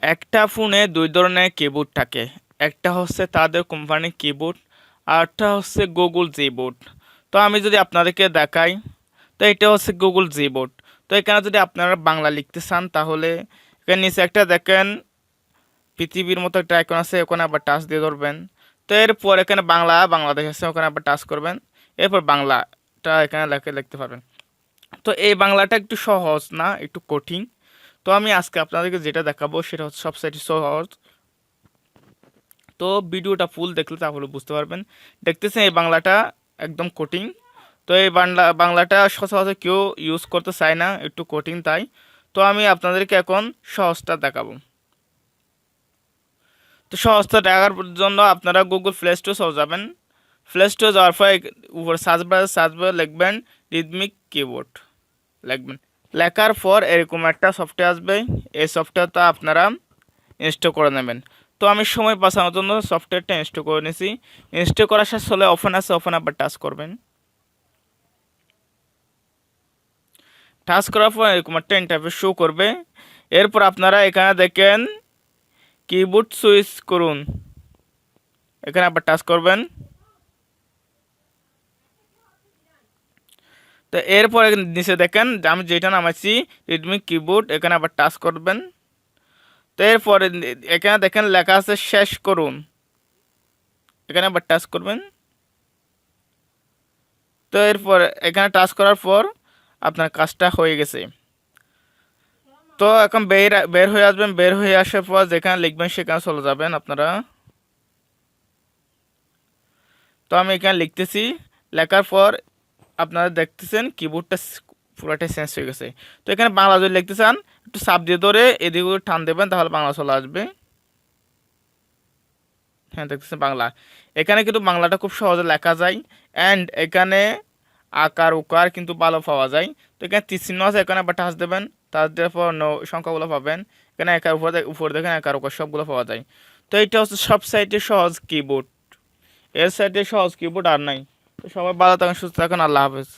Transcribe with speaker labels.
Speaker 1: একটা ফোনে দুই ধরনের কিবোর্ড থাকে। একটা হচ্ছে তাদের কোম্পানির কিবোর্ড, আর একটা হচ্ছে গুগল জিবোর্ড। তো আমি যদি আপনাদেরকে দেখাই, তো এটা হচ্ছে গুগল জিবোর্ড। তো এখানে যদি আপনারা বাংলা লিখতে চান তাহলে এখানে নিচে একটা দেখেন পৃথিবীর মতো একটা আইকন আছে, ওখানে আবার টাচ দিয়ে ধরবেন। তো এরপর এখানে বাংলাদেশ আছে, ওখানে আবার টাচ করবেন। এরপর বাংলাটা এখানে লিখতে পারবেন। তো এই বাংলাটা একটু সহজ না, একটু কঠিন। তো আমি আজকে আপনাদেরকে যেটা দেখাবো সেটা হচ্ছে সবসাইটে সহজ। তো ভিডিওটা ফুল দেখলে তাহলে বুঝতে পারবেন। দেখতেছেন এই বাংলাটা একদম কঠিন। তো এই বাংলাটা সচরাচর কেউ ইউজ করতে চায় না, একটু কঠিন তাই। তো আমি আপনাদেরকে এখন সহজটা দেখাবো। তো সহজটা দেখার জন্য আপনারা গুগল প্লে স্টোর চলে যাবেন। প্লে স্টোর যাওয়ার পর উপর সার্চ বারে লিখবেন রিদমিক কিবোর্ড লিখবেন। লেখার পর এরকম একটা সফটওয়্যার আসবে। এই সফটওয়্যারটা আপনারা ইনস্টল করে নেবেন। তো আমি সময় বাঁচানোর জন্য সফটওয়্যারটা ইনস্টল করে নিয়েছি। ইনস্টল করার শেষ হলে ওপেন আছে, ওপেন আবার টাচ করবেন। টাচ করার পর এরকম একটা ইন্টারফেস শো করবে। এরপর আপনারা এখানে দেখেন কিবোর্ড সুইচ করুন, এখানে আবার টাচ করবেন। তো এরপর নিচে দেখেন আমি যেটা নামাচ্ছি রিডমিক কিবোর্ড, এখানে আবার টাচ করবেন। তো এরপরে এখানে দেখেন লেখা আছে শেষ করুন, এখানে আবার টাচ করবেন। তো এরপর এখানে টাচ করার পর আপনার কাজটা হয়ে গেছে। তো এখন বের হয়ে আসবেন। বের হয়ে আসার পর যেখানে লিখবেন সেখানে চলে যাবেন আপনারা। তো আমি এখানে লিখতেছি, লেখার পর আপনারা দেখতেছেন কিবোর্ডটা পুরোটাই চেঞ্জ হয়ে গেছে। তো এখানে বাংলা যদি লিখতে চান একটু চাপ দিয়ে ধরে এদিকে টান দেবেন, তাহলে বাংলা চলে আসবে। হ্যাঁ, দেখতেছেন বাংলা। এখানে কিন্তু বাংলাটা খুব সহজে লেখা যায়। অ্যান্ড এখানে আকার উকার কিন্তু ভালো পাওয়া যায়। তো এখানে তীর চিহ্ন আছে, এখানে আবার টাচ দেবেন। টাচ দেওয়ার পর সংখ্যাগুলো পাবেন। এখানে একার উপরে দেখেন একার উকার সবগুলো পাওয়া যায়। তো এইটা হচ্ছে সব সাইডে সহজ কিবোর্ড। এর সাইডে সহজ কিবোর্ড আর নাই। তো সবাই ভালো থাকেন, সুস্থ থাকেন, আল্লাহ হাফেজ।